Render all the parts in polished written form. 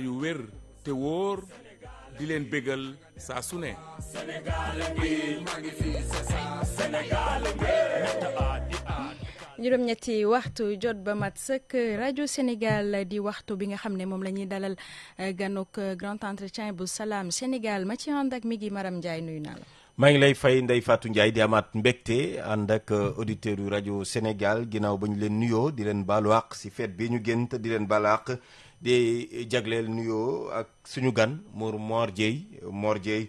yu wér te wóor di leen bégal saa su ne. juróom-ñetti waxtu jot ba mat sëkk rajo Sénégal di waxtu bi nga xam ne moom la ñuy dalal ganuk grand entretien bu Salam Sénégal ma ci ànd ak mi ngi Maram Ndiaye nuyu naa la. maa ngi lay fay Ndeye Fatou Ndiaye di amaat mbégte ànd ak auditeurs yu rajo Sénégal ginnaaw ba ñu leen nuyoo di leen baalu àq si fête bi ñu génn te di leen baalu àq di jagleel nuyoo ak suñu gan Mor Dieye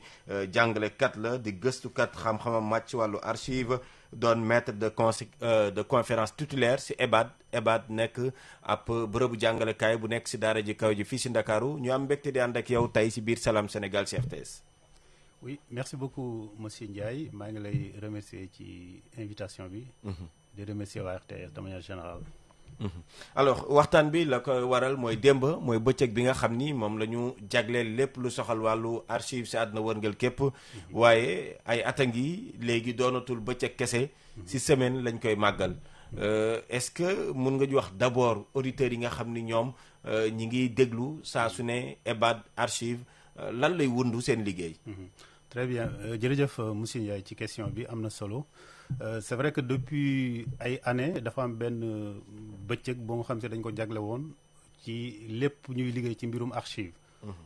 jàngalekat la di gëstukat xam-xamam màcc ci wàllu archive doon maître de conférence titulaire si EBAD nekk ab bërëbu jàngalekaay bu nekk si daara ji kaw ji fii si Ndakaaru ñu am mbégte di ànd ak yow tey si biir Salam Sénégal si RTS. Oui, merci beaucoup monsieur Ndiaye maa ngi lay remercier ci invitation bi. di remercier waa RTS de manière générale. Alors waxtaan bi la ko waral mooy démb mooy bëccëg bi nga xam ni moom la ñu jagleel lépp lu soxal wàllu archive si àdduna wërngël képp waaye ay at a ngi léegi doonatul bëccëg kese si semaine lañ koy màggal est-ce que mun nga ñu wax d'abord auditeurs yi nga xam ni ñoom ñi ngi déglu saa su ne EBAD archive lan lay wundu seen liggéey. Très bien jërëjëf monsieur Ndiaye ci question bi am na solo c'est vrai que depuis ay années dafa am benn bëccëg boo nga xam ne dañ ko jagle woon ci lépp ñuy liggéey ci mbirum archive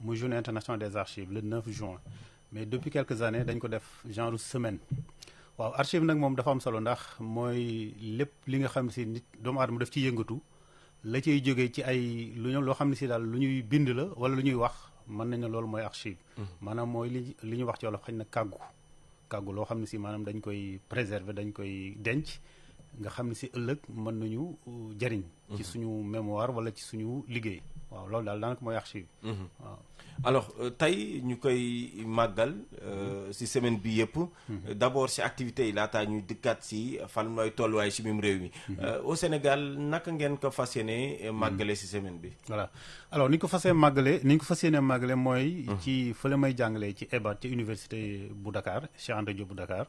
muy journée internationale des archives le 9 juin mais depuis quelques années dañ ko def genre semaine waaw archive nag moom dafa am solo ndax mooy lépp li nga xam si nit doomu aadama daf ci yëngatu la ciy jógee ci ay loo xam ne si daal lu ñuy bind la wala lu ñuy wax mën nañ ne loolu mooy archive maanaam mooy li ñuy wax ci wolof xëy na kàggu loo xam ne si maanaam dañ koy préserver dañ koy denc nga xam ne si ëllëg mën nañu jariñ ci suñu mémoire wala ci suñu liggéey waaw loolu daal daanaka mooy archive waaw. Alors tey ñu koy màggal si semaine bi yëpp d'abord si activités yi laataa ñuy dikkaat si fan mooy tolluwaay si mim réew mi au Sénégal naka ngeen ko fas yéene màggale si semaine bi. Voilà alors ni ñu ko fas yéene màggale mooy ci fële may jàngale ci EBAD ci université bu Dakar Cheikh Anta Diop bu Dakar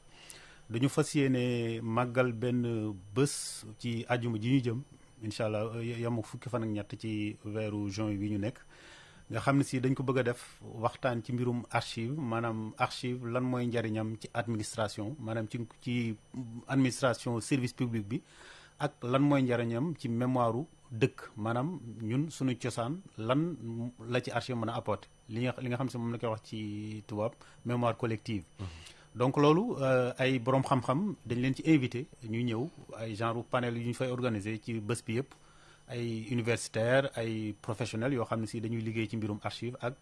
dañu fas yéene màggal benn bés ci àjjuma ji ñu jëm incha allah yam fukki fan ak ñett ci weeru juin bi ñu nekk nga xam ne si dañ ko bëgg a def waxtaan ci mbirum archive maanaam archive lan mooy njariñam ci administration maanaam ci administration service public bi ak lan mooy njariñam ci mémoire dëkk maanaam ñun suñu cosaan lan la ci archive mën a apporter li nga xam si moom la koy wax ci tubaab mémoire collective donc loolu ay borom xam-xam dañ leen ci invité ñu ñëw ay genre panel yu ñu fay organiser ci bés bi yëpp ay universitaires ay professionnels yoo xam ne si dañuy liggéey ci mbirum archive ak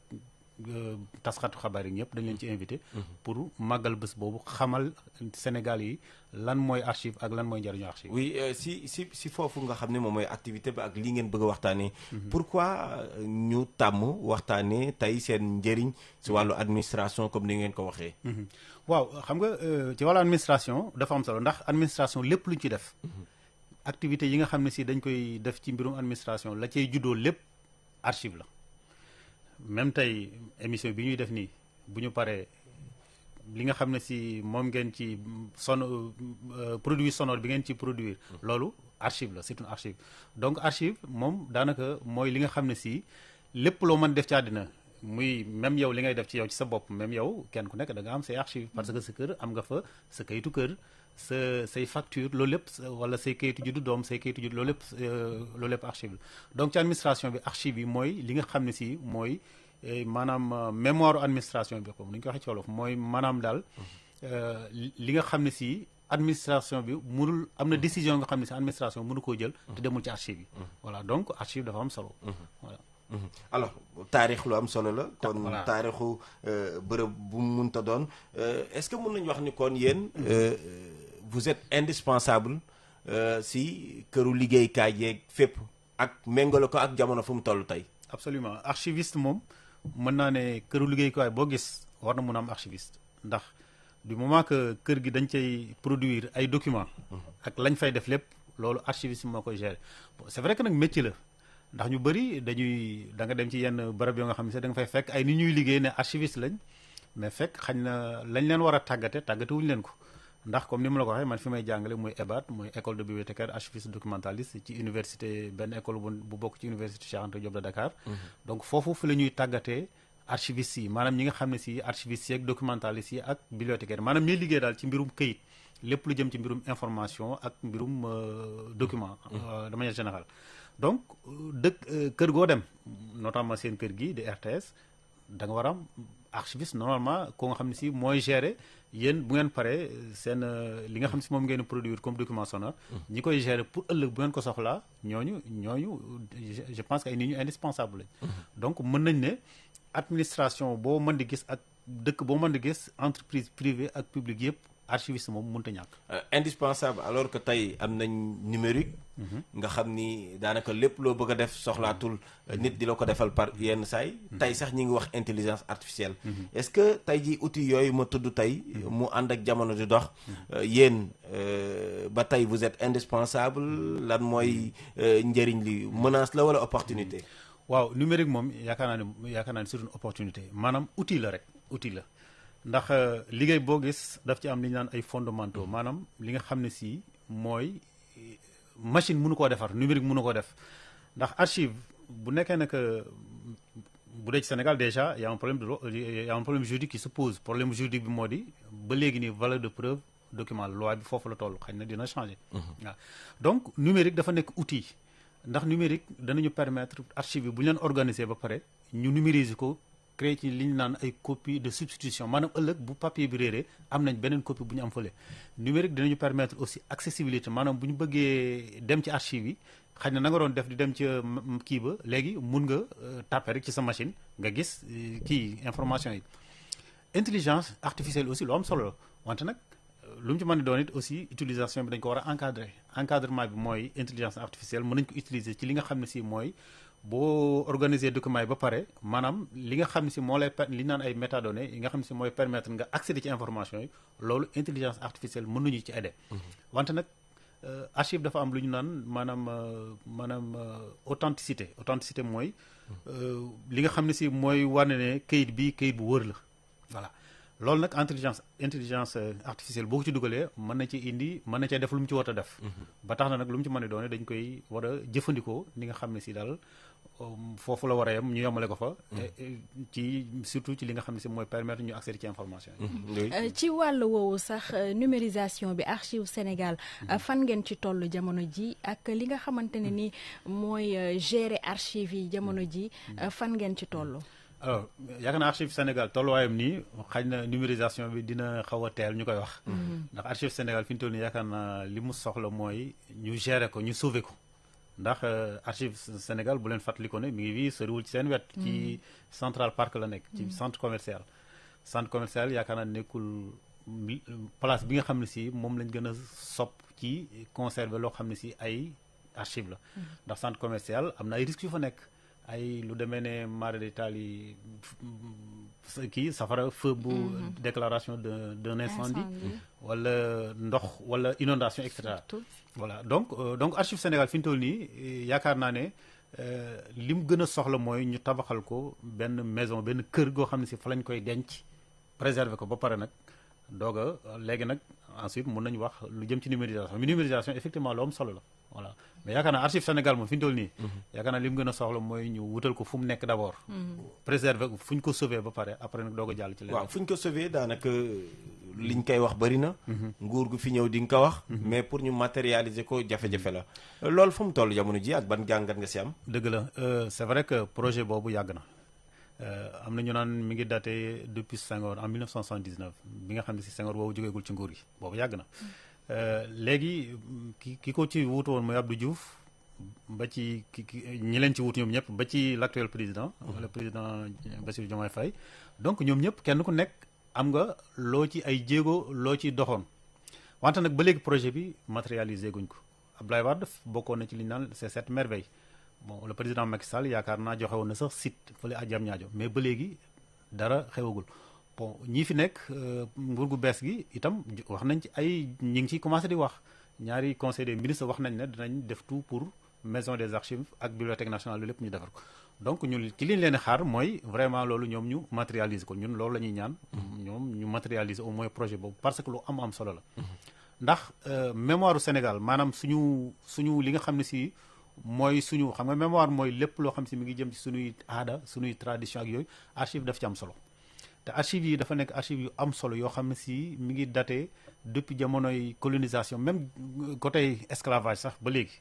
taskatu xabaar yi ñëpp dañ leen ci invité pour màggal bés boobu xamal Sénégal yi lan mooy archive ak lan mooy njëriñu archive. Oui si foofu nga xam ne moom mooy activité bi ak li ngeen bëgg a waxtaanee. Pourquoi ñu tàmm waxtaanee tey seen njëriñ si wàllu administration comme ni ngeen ko waxee. waaw xam nga ci wàllu administration dafa am solo ndax administration lépp luñ ci def. activité yi nga xam ne si dañ koy def ci mbirum administration la cay juddoo lépp archive la même tey émission bi ñuy def nii bu ñu paree li nga xam ne si moom ngeen ci produit sonore bi ngeen ci produire loolu archive la c'est une archive donc archive moom daanaka mooy li nga xam ne si lépp loo mën def ci àddina muy même yow li ngay def ci yow ci sa bopp même yow kenn ku nekk da nga am say archive parce que sa kër am nga fa sa kayitu kër say facture loolu lépp wala say kayitu juddu doom say kayitu juddu loolu lépp archive la donc ci administration bi archive yi mooy li nga xam ne si mooy maanaam mémoire administration bi comme ni ñu ko waxee ci wolof mooy maanaam daal li nga xam ne si administration bi mënul am na décision nga xam ne si administration mënu koo jël te demul ci archive yi voilà donc archive dafa am solo voilà. Alors taarix lu am solo la kon taarixu bërëb bu mu mënta doon est-ce que mën nañu wax ni kon yéen vous êtes indispensable si këru liggéeykaay yeeg fépp ak méngale ko ak jamono fu mu toll tey. Absolument archiviste moom mën naa ne këru liggéeykaay boo gis war na mun a am archiviste ndax du moment que kër gi dañ cay produire ay documents ak lañ fay def lépp loolu archiviste moo koy gérer c'est vrai que nag métier la. ndax ñu bëri da nga dem ci yenn barab yoo nga xam ne sax da nga fay fekk ay nit ñuy liggéey ne archiviste lañ mais fekk xañ na lañ leen war a tàggate wuñu leen ko ndax comme ni ma la ko waxee man fi may jàngale muy EBAD muy école de bibliothécaire archiviste documentaliste ci université benn école bu bokk ci université Cheikh Anta Diop de Dakar. donc foofu fi la ñuy tàggatee archivistes yi maanaam ñi nga xam ne si archivistes yi ak documentalistes yi ak bibliothécaire maanaam ñuy liggéey daal ci mbirum këyit lépp lu jëm ci mbirum information ak mbirum document de manière générale. donc kër goo dem notamment seen kër gi di RTS da nga war a am archiviste normalement ko nga xam ne si mooy gérer yéen bu ngeen paree seen li nga xam ne si moom ngeen produire comme document sonore ñi koy gérer pour ëllëg bu ngeen ko soxlaa ñooñu je pense que ay nit ñu indispensable lañ. donc mën nañ ne administration boo mën di gis ak dëkk boo mën di gis entreprise privée ak publique yëpp archiviste moom mënut a ñàkk. indispensable alors que tey am nañ numérique. nga xam ni daanaka lépp loo bëgg a def soxlaatul nit di la ko defal par yenn saay tey sax ñi ngi wax intelligence artificielle. est-ce que tey ji outils yooyu ma tudd tey mu ànd ak jamono di dox yéen ba tey vous êtes indispensable lan mooy njëriñ li menace la wala opportunité. waaw numérique moom yaakaar naa ne c'est une opportunité maanaam outil la rek outil la. ndax liggéey boo gis daf ci am li ñu naan ay fondamentaux maanaam li nga xam ne si mooy machine mënu koo defar numérique mënu koo def ndax archive bu nekkee ne que bu dee ci Sénégal déjà y a un problème juridique qui se pose problème juridique bi moo di ba léegi nii valeur de preuve document loi bi foofu la toll xëy na dina changer. waaw donc numérique dafa nekk outil ndax numérique danañu permettre archive bi bu ñu leen organiser ba pare ñu numériser ko. créé ci li ñu naan ay copie de substitution maanaam ëllëg bu papier bi réeree am nañ beneen copie bu ñu am fële numérique dinañu permettre aussi accessibilité maanaam bu ñu bëggee dem ci archive yi xëy na nga doon def di dem ci kii ba léegi mun nga tàppe rek ci sa machine nga gis kii information yi. intelligence artificielle aussi lu am solo la wante nag lu mu ci mën a doon it aussi utilisation bi dañ ko war a encadrer encadrement bi mooy intelligence artificielle mën nañ ko utiliser ci li nga xam ne si mooy. boo organiser document yi ba pare maanaam li nga xam ne si moo lay li naan ay métadonnées yi nga xam ne si mooy permettre nga accéder ci information yi loolu intelligence artificielle mën nañu ci aider. wante nag archive dafa am lu ñu naan maanaam authenticité mooy li nga xam ne si mooy wane ne kayit bi kayit bu wër la voilà loolu nag intelligence artificielle boo ko ci dugalee mën na ci indi mën na cee def lu mu ci war a def. ba tax na nag lu mu ci mën a doone dañ koy war a jëfandikoo ni nga xam ne si daal foofu la war a yem ñu yomale ko fa. ci surtout ci li nga xam ne si mooy permettre ñu accéder ci information yi. ci wàll woowu sax numérisation bi Archives Sénégal fan ngeen ci toll jamono ji ak li nga xamante ne ni mooy gérer archives yi jamono ji fan ngeen ci toll. alors yaakaar naa Archives Sénégal tolluwaayam nii xëy na numérisation bi dina xaw a teel ñu koy wax. ndax Archives Sénégal fi ñu toll nii yaakaar naa li mu soxla mooy ñu gérer ko ñu sauver ko ndax Archives Sénégal bu leen fàttali ko ne mi ngi fii soriwul ci seen wet. ci Central Park la nekk. ci centre commercial yaakaar naa nekkul place bi nga xam ne si moom lañ gën a sopp ci conserver loo xam ne si ay archives la. ndax centre commercial am na ay risques yu fa nekk. ay lu demee ne mare de taal yi kii safara feu bu déclaration d'un incendie wala ndox wala inondation et cetera voilà donc Archives Sénégal fi ñu toll nii yaakaar naa ne li mu gën a soxla mooy ñu tabaxal ko benn maison benn kër goo xam ne si fa lañ koy denc préserver ko ba pare nag doog a léegi nag ensuite mun nañu wax lu jëm ci numérisation mais numérisation effectivement lu am solo la voilà mais yaakaar naa Archives Sénégal moom fi ñu toll nii. yaakaar naa li mu gën a soxla mooy ñu wutal ko fu mu nekk d'abord. préserver ko fu ñu ko sauver ba pare après nag doog a jàll ci leneen. waaw fu ñu ko sauver daanaka liñ koy wax bëri na. nguur gu fi ñëw di nga ko wax. mais pour ñu matérialiser ko jafe-jafe la. loolu fu mu toll jamono ji ak ban jàngat nga si am. dëgg la c'est vrai que projet boobu yàgg na. am na ñu naan mi ngi daté depuis Senghor en 1979 bi nga xam ne si Senghor boobu jógeegul ci nguur gi boobu yàgg na. léegi ki ko ci wuutu woon mooy Abdou Diouf ba ci ñi leen ci wuutu ñoom ñëpp ba ci l'actuel président. le président Bassirou Diomaye Faye. donc ñoom ñëpp kenn ku nekk am nga loo ci ay jéego loo ci doxoon wante nag ba léegi projet bi matérialisé guñ ko Abdoulaye Wade bokkoon na ci li ñu naan c'est cette merveille. bon le président Macky Sall yaakaar naa joxe woon na sax site fële à Diamniadio mais ba léegi dara xewagul bon ñii fi nekk nguur gu bees gi itam wax nañ ci ay ñi ngi ciy commencé di wax ñaari conseil des ministres wax nañ ne dinañ def tout pour maison des archives ak bibliothèque nationale lu lépp ñu defar ko donc ñun ci liñ leen di xaar mooy vraiment loolu ñoom ñu matérialiser ko ñun loolu la ñuy ñaan. ñoom ñu matérialiser au moins projet boobu parce que lu am solo la. ndax mémoire Sénégal maanaam suñu li nga xam ne si mooy suñu xam nga mémoire mooy lépp loo xam si mi ngi jëm ci suñuy aada suñuy tradition ak yooyu archive daf ci am solo te archive yi dafa nekk archive yu am solo yoo xam ne si mi ngi daté depuis jamonoy colonisation même côté esclavage sax ba léegi.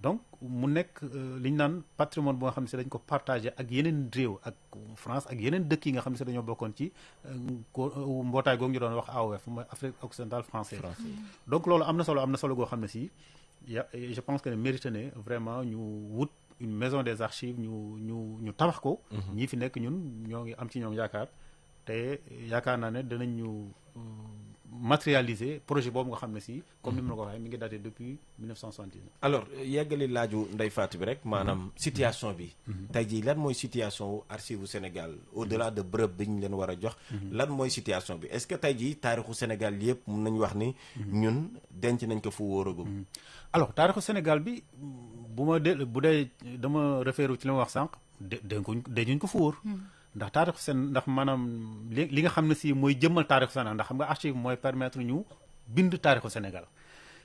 donc mu nekk li ñu naan patrimoine bu nga xam ne si dañ ko partagé ak yeneen réew ak France ak yeneen dëkk yi nga xam ne si dañoo bokkoon ci mbootaay googu ñu doon wax AOF mooy Afrique occidentale française. donc loolu am na solo goo xam ne si je pense que ne mérite ne vraiment ñu wut une maison des archives ñu tabax ko. ñii fi nekk ñun ñoo ngi am ci ñoom yaakaar te yaakaar naa ne danañ ñu matérialiser projet boobu nga xam ne si comme ni ma la ko waxee mi ngi daté depuis 1979. alors yeggali laaju Ndeye Fatou bi rek maanaam situation bi tey jii lan mooy situation wu archive u Sénégal au delà de bërëb bi ñu leen war a jox lan mooy situation bi est-ce que tey jii taarixu Sénégal yëpp mun nañu wax ni ñun denc nañ ko fu wóoragum. alors taarixu Sénégal bi bu dee dama référé ci li ma wax sànq dencuñ ko fu wóor. ndax taarixu ndax maanaam li nga xam ne si mooy jëmmal taarixu Sénégal ndax xam nga archive mooy permettre ñu bind taarixu Sénégal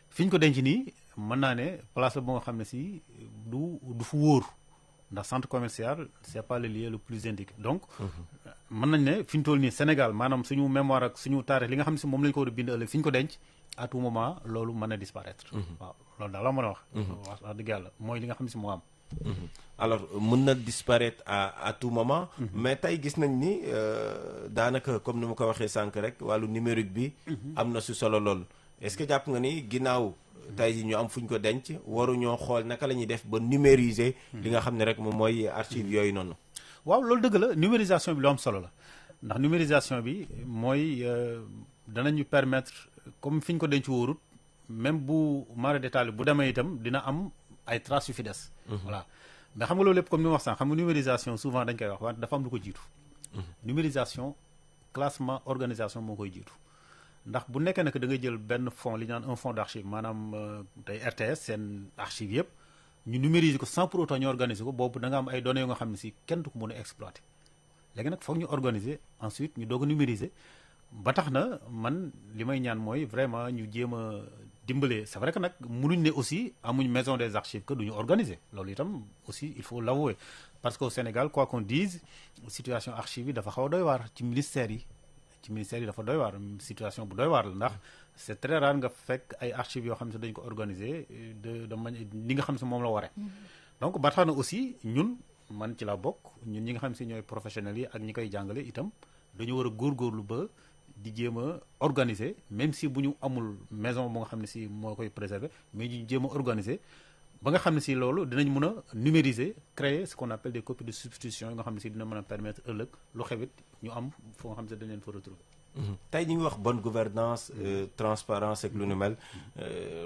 fi ñu ko denc nii mën naa ne place la boo nga xam ne si du fu wóor ndax centre commercial c'est pas le lieu le plus indiqué donc mën nañ ne fi ñu toll nii Sénégal maanaam suñu mémoire ak suñu taarix li nga xam ne si moom la ñu ko war a bind ëllëg fi ñu ko denc à tout moment loolu mën na disparaître. waaw loolu daal la mën a wax. wax dëgg yàlla mooy li nga xam ne si moo am. alors mën na disparaître à tout moment. mais tey gis nañ ni daanaka comme ni ma ko waxee sànq rek wàllu numérique bi. am na si solo lool est-ce que jàpp nga ni ginnaaw tey ji ñu am fu ñu ko denc waruñoo xool naka la ñuy def ba numériser. li nga xam ne rek moom mooy archive yooyu noonu. waaw loolu dëgg la numérisation bi lu am solo la ndax numérisation bi mooy danañu permettre comme fi ñu ko denc wóorut même bu mara détaillé bu demee itam dina am ay traces yu fi des. voilà mais xam nga loolu lépp comme ni ma wax sànq xam nga numérisation souvent dañ koy wax wante dafa am lu ko jiitu. numérisation classement organisation moo koy jiitu ndax bu nekkee nag da ngay jël benn fonds li ñu naan un fonds d'archive maanaam tey RTS seen archive yëpp ñu numériser ko sans pour autant ñu organiser ko boobu da nga am ay données yu nga xam ne si kenn du ko mën a exploiter léegi nag foog ñu organiser ensuite ñu doog a numériser ba tax na man li may ñaan mooy vraiment ñu jéem a dimbale c'est vrai que nag mënuñ ne aussi amuñ maison des archives que duñu organiser loolu itam aussi il faut l'avouer parce que au Sénégal quoi qu'on dise situation archive yi dafa xaw a doy waar ci ministères yi dafa doy waar situation bu doy waar la ndax c'est très rare nga fekk ay archives yoo xam ne dañ ko organiser de manière li nga xam ne moom la waree. donc ba tax na aussi ñun man ci la bokk ñun ñi nga xam ne ñooy professionnels yi ak ñi koy jàngale itam dañu war a góorgóorlu ba di jéem a organiser même si bu ñu amul maison bu nga xam ne si moo koy préserver mais ñu jéem a organiser ba nga xam ne si loolu dinañ mën a numériser créer ce qu'on appelle des copies de substitution yi nga xam ne si dina mën a permettre ëllëg lu xewit ñu am foo nga xam ne dañ leen fa retrouver. tey ñu ngi wax bonne gouvernance transparence ak lu nu mel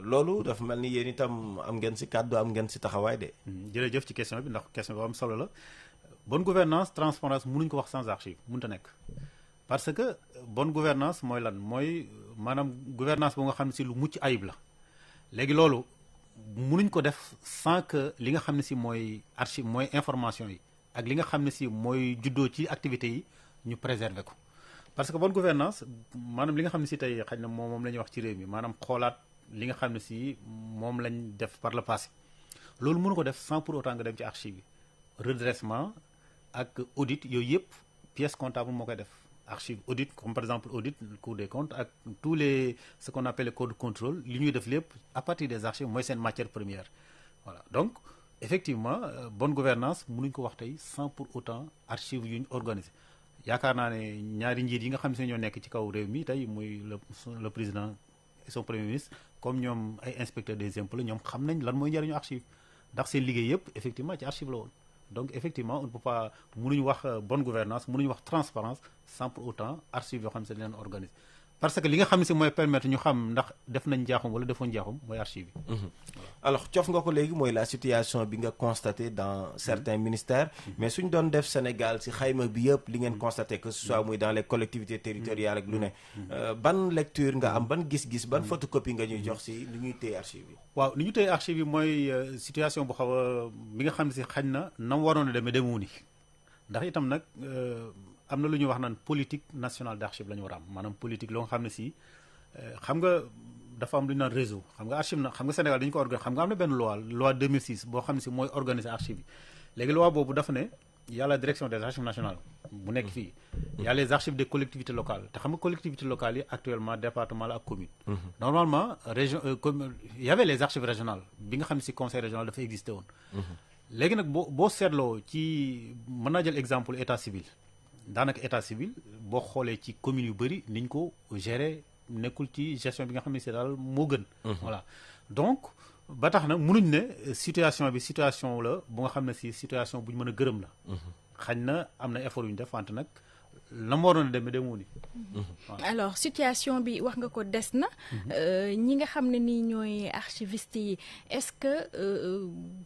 loolu dafa mel ni yéen itam am ngeen si kàddu am ngeen si taxawaay de. jërëjëf ci question bi ndax question bi am solo la bonne gouvernance transparence mënuñ ko wax sans archive mënut a nekk. parce que bonne gouvernance mooy lan mooy maanaam gouvernance bu nga xam ne si lu mucc ayib la léegi loolu mënuñ ko def sans que li nga xam ne si mooy archive mooy information yi ak li nga xam ne si mooy juddoo ci activités yi ñu préserver ko parce que bonne gouvernance maanaam li nga xam ne si tey xëy na moom la ñuy wax ci réew mi maanaam xoolaat li nga xam ne si moom lañ def par le passé loolu mënu ko def sans pour autant nga dem ci archive yi redressement ak audit yooyu yëpp pièce comptable moo koy def archive audit comme par exemple audit Cour des comptes ak tous les ce qu'on appelle les codes de contrôle li ñuy def lépp à partir des archives mooy seen matière première voilà donc effectivement bonne gouvernance mënuñ ko wax tey sans pour autant archive yu ñu organisé yaakaar naa ne ñaari njiit yi nga xam ne ñoo nekk ci kaw réew mi tey muy le président et son premier ministre comme ñoom ay inspecteurs des impôts la ñoom xam nañ lan mooy njëriñu archive ndax seen liggéey yëpp effectivement ci archive la woon donc effectivement on ne peut pas mënuñu wax bonne gouvernance mënuñu wax transparence sans pour autant archive yoo xam ne dañ leen organiser parce que li nga xam ne si mooy permettre ñu xam ndax def nañ njaaxum wala defoon njaaxum mooy archive yi. alors cof nga ko léegi mooy la situation bi nga constaté dans certains ministères mais suñ doon def Sénégal si xayma bi yëpp li ngeen constaté que ce soit muy dans les collectivités territoriales ak lu ne ban lecture nga am ban gis-gis ban photocopie nga ñuy jox si li ñuy téye archive yi. waaw ni ñu téye archive yi mooy situation bu xaw a bi nga xam ne si xañ na nam waroon a demee demewu ni ndax itam nag am na lu ñuy wax naan politique nationale d'archive la ñu war a am maanaam politique loo nga xam ne si xam nga dafa am lu ñu naan réseau xam nga archive na xam nga Sénégal dañu ko organiser xam nga am na benn loi 2006 boo xam ne si mooy organiser archive yi léegi loi boobu dafa ne y a la direction des archives nationales bu nekk fii y a les archives des collectivités locales te xam nga collectivités locales yi actuellement département la ak commune normalement région y avait les archives régionales bi nga xam ne si conseil régional dafa existé woon léegi nag boo seetloo ci mën naa jël exemple état civil daanaka état civil boo xoolee ci communes yu bëri niñ ko gérer nekkul ci gestion bi nga xam ne si daal moo gën. voilà donc ba tax na mënuñ ne situation bi situation la bu nga xam ne si situation bu ñu mën a gërëm la. xañ na am na effort yu ñu def wante nag la mu waroon a demee demoo ni. alors situation bi wax nga ko des na. ñi nga xam ne nii ñooy archiviste yi est-ce que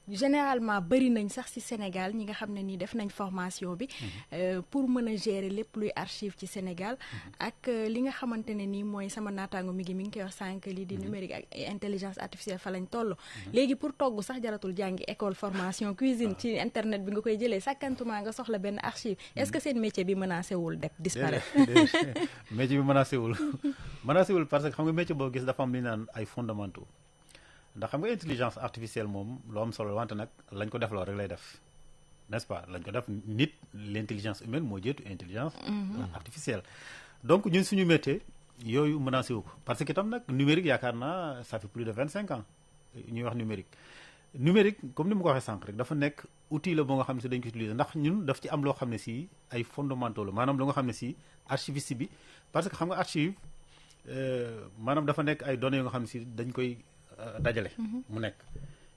généralement bëri nañ sax ci Sénégal ñi nga xam ne nii def nañ formation bi. pour mën a gérer lépp luy archive ci Sénégal. ak li nga xamante ne nii mooy sama naataango mi ngi koy wax sànq lii di numérique ak intelligence artificielle fa lañ toll. léegi pour togg sax jaratul jàngi école formation cuisine ci internet bi nga koy jëlee sakkantuma nga soxla benn archive est-ce que seen métier bi menacé wul disparaître. métier bi menacé wul parce que xam nga métier boo gis dafa am li naan ay fondamentaux ndax xam nga intelligence artificielle moom loo am solo wante nag lañ ko def loo rek lay def n'est-ce pas lañ ko def nit l'intelligence humaine moo jiitu intelligence artificielle donc ñun suñu métier yooyu menacé wu ko parce que itam nag numérique yaakaar naa ça fait plus de 25 ans ñuy wax numérique comme ni ma ko waxee sànq rek dafa nekk outil la boo nga xam ne si dañ ko utiliser ndax ñun daf ci am loo xam ne si ay fondamentaux la maanaam loo nga xam ne si archiviste bi parce que xam nga archive maanaam dafa nekk ay données yoo nga xam ne si dañ koy dajale mu nekk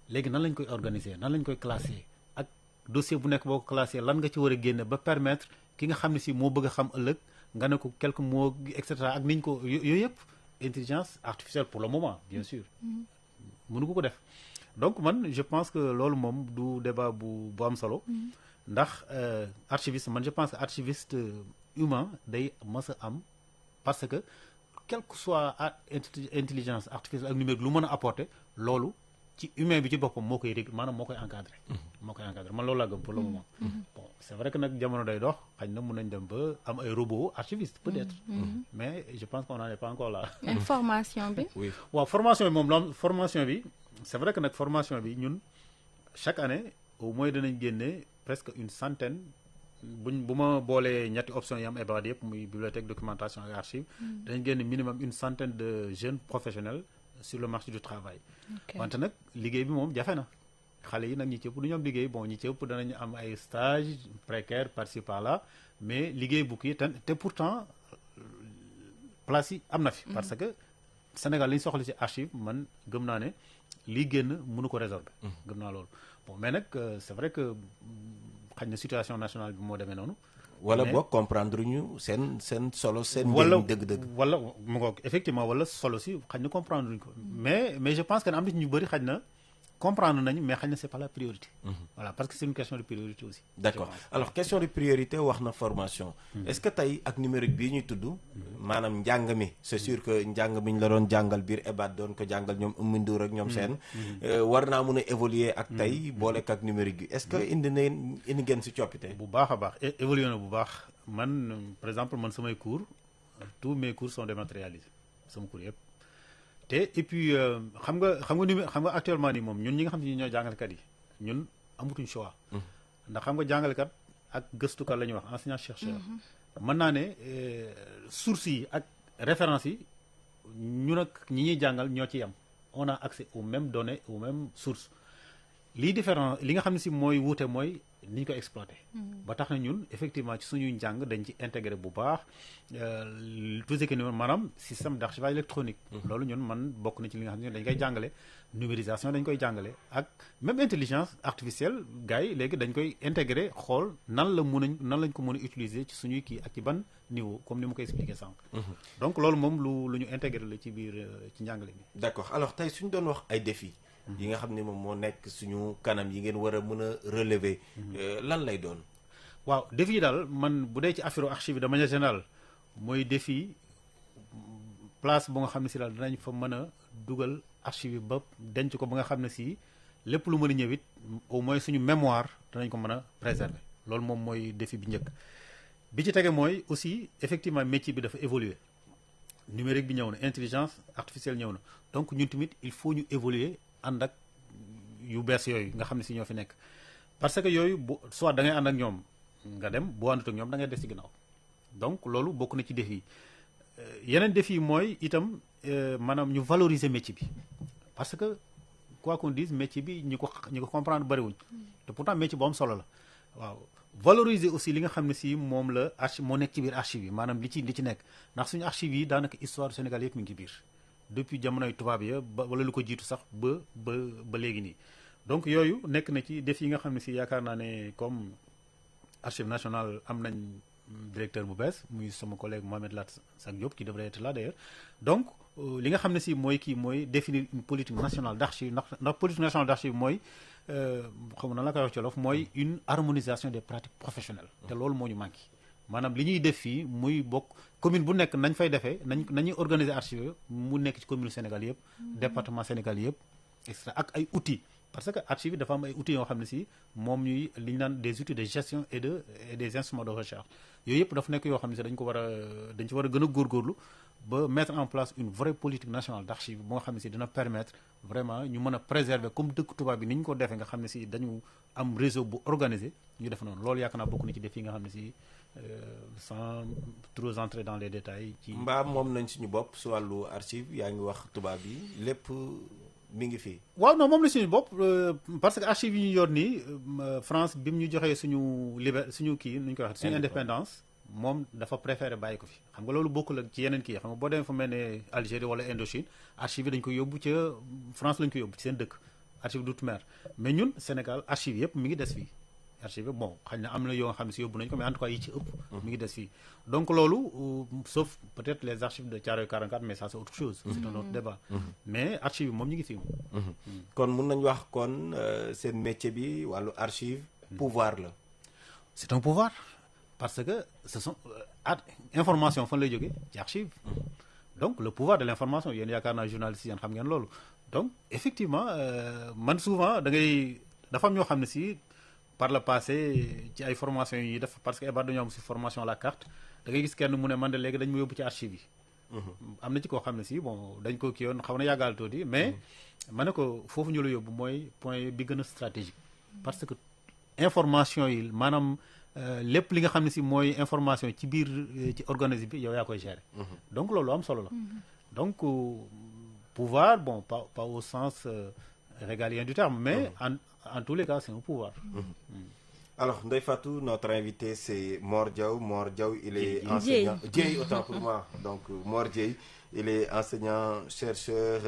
léegi nan lañ koy organiser nan lañ koy classer ak dossier bu nekk boo ko classer lan nga ci war a génne ba permettre ki nga xam ne si moo bëgg a xam ëllëg nga ne ko quelques mots et cetera ak niñ ko yooyu yëpp intelligence artificielle pour le moment bien sûr mënu ko def donc man je pense que loolu moom du débat bu am solo ndax archiviste man je pense que archiviste humain day mës a am parce que quelle que soit intelligence artificielle ak numérique lu mën a apporter loolu ci humain bi ci boppam moo koy régler maanaam moo koy encadrer man loolu laa gëm pour le moment bon c'est vrai que nag jamono day dox xañ na mën nañ dem ba am ay robots archivistes peut-être mais je pense qu'on n'en est pas encore là. formation bi. oui waaw formation bi moom la formation bi c'est vrai que nag formation bi ñun chaque année au moins danañ génne presque une centaine bu ma boolee ñetti options yi am EBAD yëpp muy bibliothèque documentation ak archive danañ génne minimum une centaine de jeunes professionnels sur le marché du travail. wante nag liggéey bi moom jafe na xale yi nag ñi ci ëpp du ñu am liggéey bon ñi ci ëpp danañ am ay stage précaire par-ci par-là mais liggéey bu kii te pourtant place yi am na fi. parce que Sénégal li ñu soxla ci archive man gëm naa ne lii génn mënu ko résorber. gëm naa loolu bon mais nag c'est vrai que xañ na situation nationale bi moo demee noonu. wala boog comprendre ñu seen solo seen. njëriñ dëgg-dëgg wala mu ngoog effectivement wala solo si xañ na comprendre ñu ko. mais je pense que am na ci ñu bëri xañ na comprendre nañu mais xañ na c'est pas la priorité. voilà parce que c'est une question de priorité aussi. d'accord alors question de priorité wax na formation. est-ce que tey ak numérique bii ñuy tudd. maanaam njàng mi c'est sûr que njàng mi ñu la doon jàngal biir EBAD doon ko jàngal ñoom Oumy Ndour ak ñoom seen. war naa mun a évoluer ak tey boole ak numérique bi est-ce que indi ngeen si coppite. bu baax a baax évolué na bu baax man par exemple man samay cours tous mes cours sont dématérialisés sama cours yëpp. te et puis xam nga actuellement nii moom ñun ñi nga xam ne ñooy jàngalekat yi ñun amatuñ choix. ndax xam nga jàngalekat ak gëstukat la ñuy wax enseignant chercheur. mën naa ne sources yi ak références yi ñun ak ñi ñuy jàngal ñoo ci am on a accès aux mêmes données aux mêmes sources lii différent li nga xam ne si mooy wuute mooy ni ñu ko exploité. ba tax na ñun effectivement ci suñuy njàng dañ ci intégré bu baax tout ce qui est maanaam système d'archivage électronique. loolu ñun man bokk na ci li nga xam ne dañ koy jàngale. numérisation dañ koy jàngale ak même intelligence artificielle gars yi léegi dañ koy intégré xool nan lañ ko mën a utiliser ci suñuy kii ak ci ban niveau comme ni ma koy expliqué sànq. donc loolu moom lu ñu intégré la ci biir ci njàngale mi. d'accord alors tey suñu doon wax ay défis. yi nga xam ne moom moo nekk suñu kanam yi ngeen war a mën a relever. lan lay doon. waaw défi yi daal man bu dee ci affaire archive de manière générale mooy défi place bu nga xam ne si daal dinañ fa mën a dugal archive yi ba denc ko ba nga xam ne si lépp lu mën a ñëwit au moins suñu mémoire danañ ko mën a préserver loolu moom mooy défi bi njëkk. bi ci tege mooy aussi effectivement métier bi dafa évoluer numérique bi ñëw na intelligence artificielle ñëw na donc ñun tamit il faut ñu évoluer ànd ak yu bees yooyu nga xam ne si ñoo fi nekk parce que yooyu bu soit da ngay ànd ak ñoom nga dem boo àndut ak ñoom da ngay des ci ginnaaw donc loolu bokk na ci défi yi yeneen défi yi mooy itam maanaam ñu valoriser métier bi parce que quoi qu'on dise métier bi ñi ko comprendre bariwuñ te pourtant métier bu am solo la waaw valoriser aussi li nga xam ne si moom la moo nekk ci biir archive yi maanaam li ci nekk ndax suñu archive yi daanaka histoire du Sénégal yëpp mi ngi ci biir depuis jamonoy tubaab ya ba wala lu ko jiitu sax ba léegi nii donc yooyu nekk na ci défi yi nga xam ne si yaakaar naa ne comme archive nationale am nañ directeur bu bees muy sama collègue Mohamed Lat Sak Diop qui devrait être là d'ailleurs donc li nga xam ne si mooy définir une politique nationale d'archive ndax politique nationale d'archive mooy xam na la koy wax ci wolof mooy une harmonisation des pratiques professionnelles te loolu moo ñu manqué maanaam li ñuy def fii muy bokk commune bu nekk nañ fay defee nañuy organiser archive mu nekk ci commune Sénégal yëpp département Sénégal yëpp extra ak ay outils parce que archive dafa am ay outils yoo xam ne si moom ñuy li ñu naan des outils de gestion et des instruments de recherche yooyu yëpp dafa nekk yoo xam ne si dañ ci war a gën a góorgóorlu ba mettre en place une vraie politique nationale d'archive bu nga xam ne si dina permettre vraiment ñu mën a préserver comme dëkk tubaab bi ni ñu ko defee nga xam ne si dañu am réseau bu organisé ñu def noonu loolu yaakaar naa bokk na ci def yi nga xam ne si sans trop entrer dans les détails ci mbaa moom nañ suñu bopp su wàllu archive yaa ngi wax tubaab yi lépp mi ngi fii waaw non moom la suñu bopp parce que archive yi ñu yor nii France bi mu ñu joxee suñu kii nu ñu koy waxee suñu indépendance moom dafa préféré bàyyi ko fi xam nga loolu bokkul ak ci yeneen kii xam nga boo demee fa mel ne Algérie wala Indochine archive yi dañ ko yóbbu ca France lañ ko yóbbu ci seen dëkk archive d'outre-mer mais ñun Sénégal archive yëpp mi ngi des fii archive bon xëy na am na yoo nga xam ne si yóbbu nañu ko mais en tout cas yi ci ëpp mi ngi des fii donc loolu sauf peut-être les archives de Thiaroye 44 mais ça c'est autre chose c'est un autre débat mais archive yi moom ñu ngi fii kon mun nañu wax kon seen métier bi wàllu archive pouvoir la c'est un pouvoir parce que ce sont information fan lay jógee ci archive donc le pouvoir de l'information yéen yaakaar naa journalistes yi yéen xam ngeen loolu donc effectivement man souvent dafa am ñoo xam ne si par le passé ci ay formation yi def parce que EBAD dañoo am si formation à la carte da ngay gis kenn mu ne man de léegi dañ ma yóbbu ci archive yi am na ci koo xam ne si bon dañ ko kii yoon xaw na yàggal tuuti mais ma ne ko foofu ñu la yóbbu mooy point bi gën a stratégique parce que information yi maanaam lépp li nga xam ne si mooy information ci biir ci organisme bi yow yaa koy gérer donc loolu am solo la donc pouvoir bon pas au sens régalien du terme mais en tous les cas c'est un pouvoir alors Ndeye Fatou notre invité c'est Mor Diaw il est enseignant Dieye autant pour moi donc Mor Dieye il est enseignant chercheur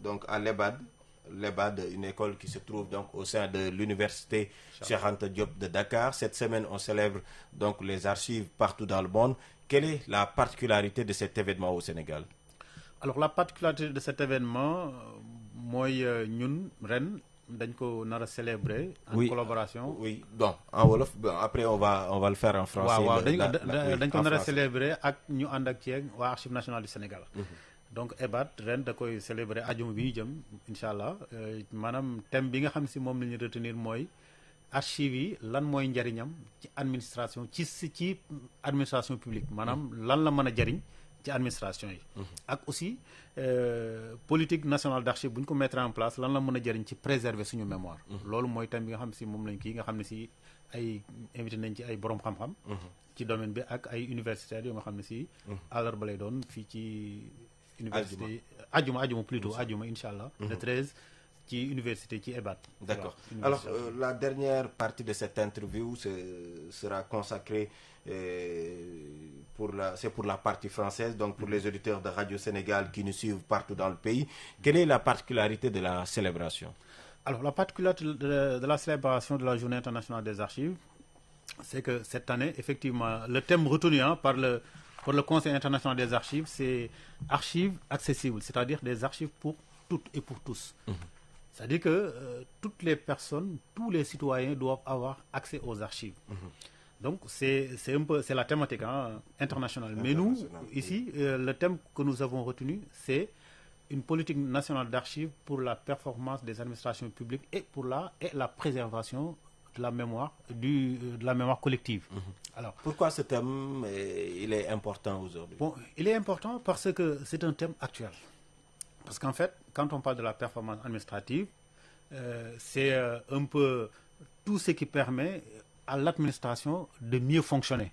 donc à l'EBAD, une école qui se trouve donc au sein de l'université Cheikh Anta Diop de Dakar. Cette semaine, on célèbre donc les archives partout dans le monde. Quelle est la particularité de cet événement au Sénégal? Alors la particularité de cet événement mooy ñun ren dañ ko nar a célébrer en collaboration. Oui, donc en wolof après on va le faire en français. waaw dañ ko nar a célébrer ak ñu ànd ak ceeg waa Archives nationales du Sénégal. donc EBAD ren da koy célébrer ajuma bi ñu jëm incha allah maanaam thème bi nga xam si moom la ñu retenir mooy archives yi lan mooy njariñam ci administration ci administration publique maanaam lan la mën a jariñ ci administration yi. ak aussi politique nationale d'archives bu ñu ko mettre en place lan la mën a jariñ ci préserver suñu mémoire. loolu mooy thème bi nga xam si moom lañ kii nga xam ne si ay invité nañ ci ay borom xam-xam. ci domaine bi ak ay universitaires yoo nga xam ne si. àllarba lay doon fii ci. université ajuma plutôt ajuma incha allah le 13 ci université ci EBAD. D'accord. Voilà, Alors, la dernière partie de cette interview sera consacrée c'est pour la partie française, donc pour les auditeurs de Radio Sénégal qui nous suivent partout dans le pays. Quelle est la particularité de la célébration? Alors, la particularité de la célébration de la Journée internationale des archives, c'est que cette année, effectivement, le thème retenu par le Conseil international des archives, c'est archives accessibles, c'est-à-dire des archives pour toutes et pour tous. C'est-à-dire que toutes les personnes, tous les citoyens doivent avoir accès aux archives. Donc, c'est la thématique internationale. Mais nous, ici, le thème que nous avons retenu, c'est une politique nationale d'archives pour la performance des administrations publiques et pour la préservation de la mémoire, de la mémoire collective. Alors, pourquoi ce thème il est important aujourd'hui? Bon, il est important parce que c'est un thème actuel. Parce qu'en fait, quand on parle de la performance administrative, c'est un peu tout ce qui permet à l'administration de mieux fonctionner.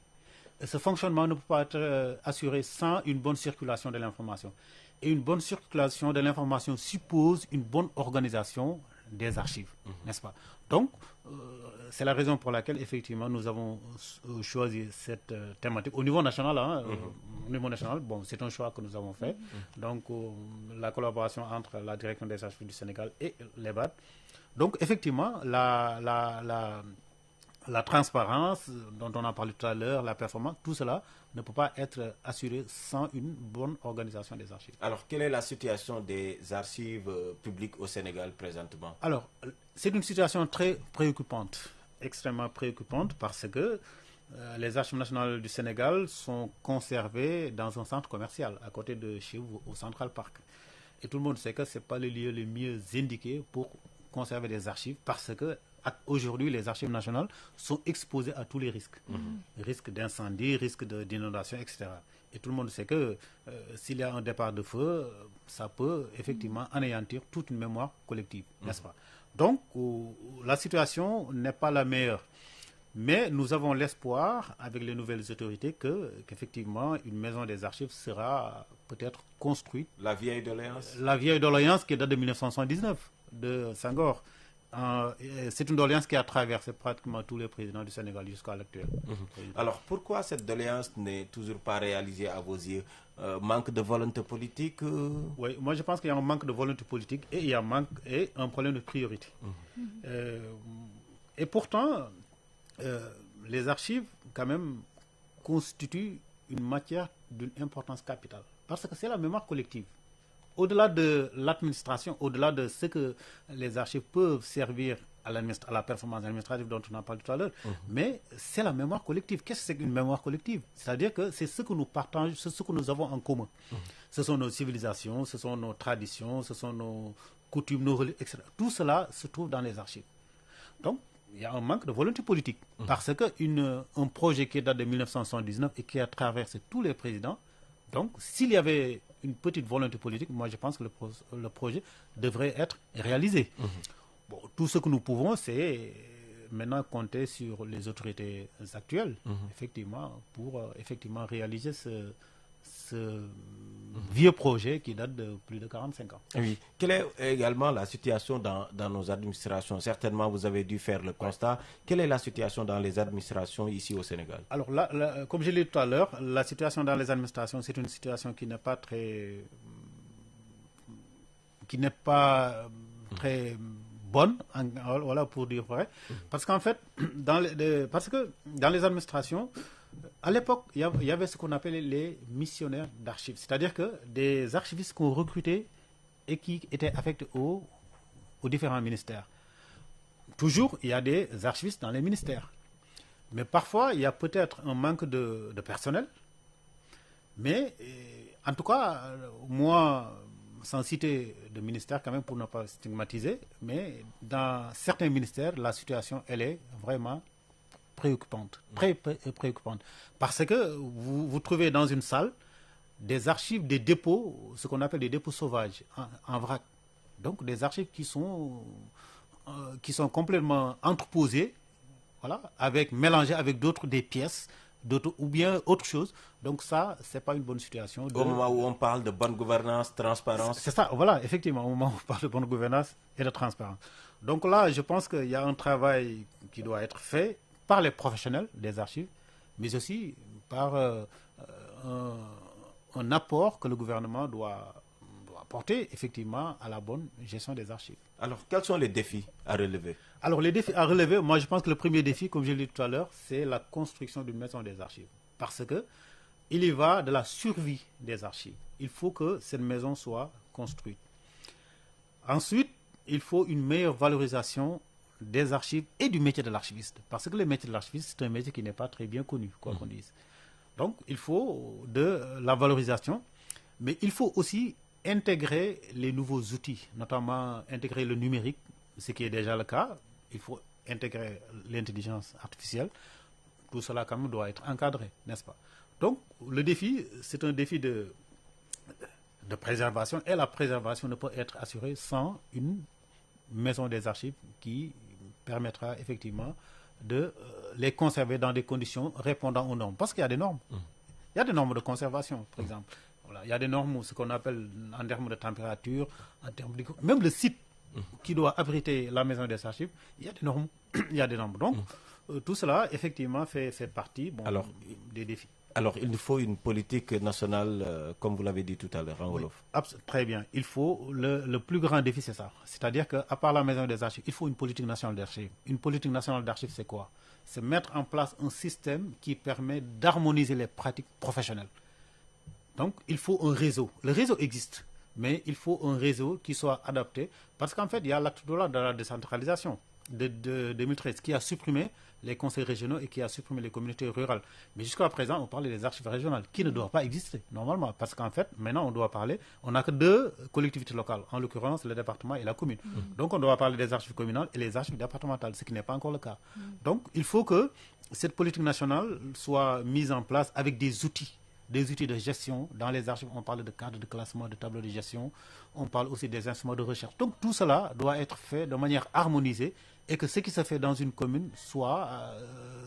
Et ce fonctionnement ne peut pas être assuré sans une bonne circulation de l'information. Et une bonne circulation de l'information suppose une bonne organisation des archives, n'est-ce pas? Donc, c'est la raison pour laquelle, effectivement, nous avons choisi cette thématique. Au niveau national, bon, c'est un choix que nous avons fait. Donc, la collaboration entre la direction des archives du Sénégal et l'EBAD. Donc, effectivement, la transparence dont on a parlé tout à l'heure, la performance, tout cela ne peut pas être assuré sans une bonne organisation des archives. Alors, quelle est la situation des archives publiques au Sénégal présentement? Alors, c'est une situation très préoccupante, extrêmement préoccupante, parce que les archives nationales du Sénégal sont conservées dans un centre commercial, à côté de chez vous, au Central Park. Et tout le monde sait que ce n'est pas le lieu le mieux indiqué pour conserver des archives, parce que aujourd'hui, les archives nationales sont exposées à tous les risques. Risques d'incendie, risques d'inondation, etc. Et tout le monde sait que s'il y a un départ de feu, ça peut effectivement anéantir toute une mémoire collective, n'est-ce pas? Donc, la situation n'est pas la meilleure. Mais nous avons l'espoir, avec les nouvelles autorités, qu'effectivement, une maison des archives sera peut-être construite. La vieille doléance? La vieille doléance qui date de 1979, de Senghor. C'est une doléance qui a traversé pratiquement tous les présidents du Sénégal jusqu'à l'actuel. Alors, pourquoi cette doléance n'est toujours pas réalisée à vos yeux? Manque de volonté politique? Oui, moi je pense qu'il y a un manque de volonté politique et il y a un problème de priorité. Et pourtant, les archives, quand même, constituent une matière d'une importance capitale. Parce que c'est la mémoire collective. Au-delà de l'administration, au-delà de ce que les archives peuvent servir à la performance administrative dont on a parlé tout à l'heure, mais c'est la mémoire collective. Qu'est-ce que c'est qu'une mémoire collective? C'est-à-dire que c'est ce que nous partageons, c'est ce que nous avons en commun. Ce sont nos civilisations, ce sont nos traditions, ce sont nos coutumes, nos religions, etc. Tout cela se trouve dans les archives. Donc, il y a un manque de volonté politique. Parce qu'un projet qui date de 1979 et qui a traversé tous les présidents, donc s'il y avait une petite volonté politique, moi je pense que le projet devrait être réalisé. Bon, tout ce que nous pouvons, c'est maintenant compter sur les autorités actuelles, effectivement, pour effectivement réaliser ce vieux projet qui date de plus de 45 ans. Oui. Quelle est également la situation dans nos administrations? Certainement, vous avez dû faire le constat. Quelle est la situation dans les administrations ici au Sénégal? Alors là, comme je l'ai dit tout à l'heure, la situation dans les administrations, c'est une situation qui n'est pas très bonne, voilà, pour dire vrai. Parce qu'en fait, dans les administrations, à l'époque, il y avait ce qu'on appelait les missionnaires d'archives, c'est-à-dire que des archivistes qu'on recrutait et qui étaient affectés aux différents ministères. Toujours, il y a des archivistes dans les ministères. Mais parfois, il y a peut-être un manque de personnel. Mais, en tout cas, moi, sans citer de ministère quand même pour ne pas stigmatiser, mais dans certains ministères, la situation, elle est vraiment préoccupante, très préoccupante. Parce que vous trouvez dans une salle des archives, des dépôts, ce qu'on appelle des dépôts sauvages, en vrac. Donc des archives qui sont complètement entreposées, voilà, mélangées avec des pièces ou bien autre chose. Donc ça, c'est pas une bonne situation. Au moment où on parle de bonne gouvernance, transparence. C'est ça, voilà, effectivement, au moment où on parle de bonne gouvernance et de transparence. Donc là, je pense qu'il y a un travail qui doit être fait par les professionnels des archives, mais aussi par un apport que le gouvernement doit apporter effectivement à la bonne gestion des archives. Alors, quels sont les défis à relever? Alors, les défis à relever, moi je pense que le premier défi, comme je l'ai dit tout à l'heure, c'est la construction d'une maison des archives. Parce que il y va de la survie des archives. Il faut que cette maison soit construite. Ensuite, il faut une meilleure valorisation des archives et du métier de l'archiviste. Parce que le métier de l'archiviste, c'est un métier qui n'est pas très bien connu, quoi qu'on dise. Donc, il faut de la valorisation, mais il faut aussi intégrer les nouveaux outils, notamment intégrer le numérique, ce qui est déjà le cas. Il faut intégrer l'intelligence artificielle. Tout cela, quand même, doit être encadré, n'est-ce pas? Donc, le défi, c'est un défi de préservation, et la préservation ne peut être assurée sans une maison des archives qui permettra effectivement de les conserver dans des conditions répondant aux normes. Parce qu'il y a des normes. Il y a des normes de conservation, par exemple. Voilà. Il y a des normes, ce qu'on appelle en termes de température, en termes de... Même le site qui doit abriter la maison des archives, il y a des normes. Il y a des normes. Donc, tout cela, effectivement, fait partie des défis. Alors, il nous faut une politique nationale, comme vous l'avez dit tout à l'heure, en Wolof. Très bien. Il faut, le plus grand défi, c'est ça. C'est-à-dire qu'à part la maison des archives, il faut une politique nationale d'archives. Une politique nationale d'archives, c'est quoi? C'est mettre en place un système qui permet d'harmoniser les pratiques professionnelles. Donc, il faut un réseau. Le réseau existe, mais il faut un réseau qui soit adapté. Parce qu'en fait, il y a l'acte de la décentralisation de 2013 qui a supprimé les conseils régionaux et qui a supprimé les communautés rurales. Mais jusqu'à présent, on parle des archives régionales qui ne doivent pas exister normalement. Parce qu'en fait, maintenant, on n'a que 2 collectivités locales, en l'occurrence le département et la commune. Donc, on doit parler des archives communales et les archives départementales, ce qui n'est pas encore le cas. Donc, il faut que cette politique nationale soit mise en place avec des outils de gestion. Dans les archives, on parle de cadres de classement, de tableaux de gestion, on parle aussi des instruments de recherche. Donc tout cela doit être fait de manière harmonisée et que ce qui se fait dans une commune soit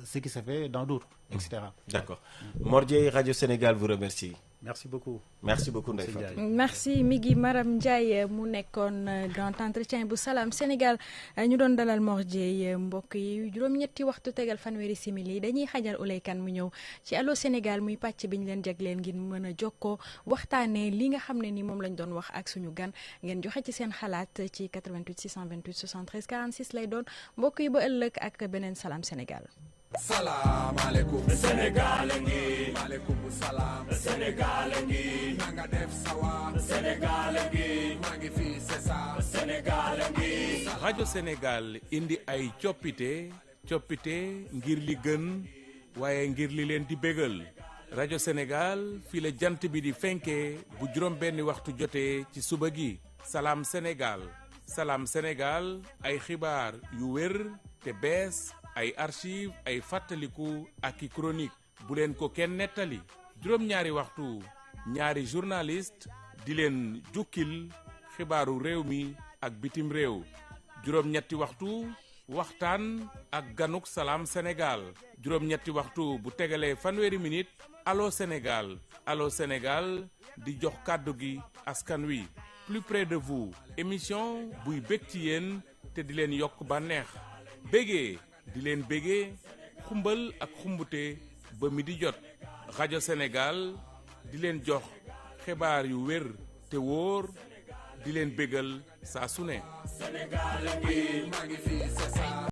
ce qui se fait dans d'autres, etc. D'accord. Mor Dieye, Radio Sénégal vous remercie. Merci beaucoup. Merci beaucoup, Ndeye Fatou. Merci Migui Maram Ndiaye mu nekkoon grand entretien bu Salam Sénégal ñu doon dalal Mor Dieye mbokk yi juróom-ñetti waxtu tegal fanweeri simili dañuy xajal Ouleykan mu ñëw ci Allô Sénégal muy pàcc bi ñu leen jagleen ngir mën a jokkoo waxtaanee li nga xam ne ni moom lañ doon wax ak suñu gan ngeen joxe ci seen xalaat ci 88 628 73 46 lay doon mbokk yi ba ëllëg ak beneen Salam Sénégal. Salam alaikum Sénégal ngi maaleykum salaam Sénégal ngi nanga def sawa Sénégal ngi maa ngi fi c'est ça Sénégal ngi rajo Sénégal indi ay coppite ngir li gën waaye ngir li leen di bégal rajo Sénégal fii la jant bi di fenkee bu juróom benni waxtu jotee ci suba gi Salam Sénégal ay xibaar yu wér te bees ay archive ay fàttaliku ak i chronique bu leen ko kenn nettali juróom-ñaari waxtu ñaari journaliste di leen jukkil xibaaru réew mi ak bitim réew juróom-ñetti waxtu waxtaan ak ganuk Salam Sénégal juróom-ñetti waxtu bu tegalee fanweeri minute Allô Sénégal di jox kàddu gi askan wi plus près de vous émission buy bég ci yéen te di leen yokk bànneex bégee di leen bégee xumbal ak xumbute ba mi di jot rajo Sénégal di leen jox xibaar yu wér te wóor di leen bégal saa su ne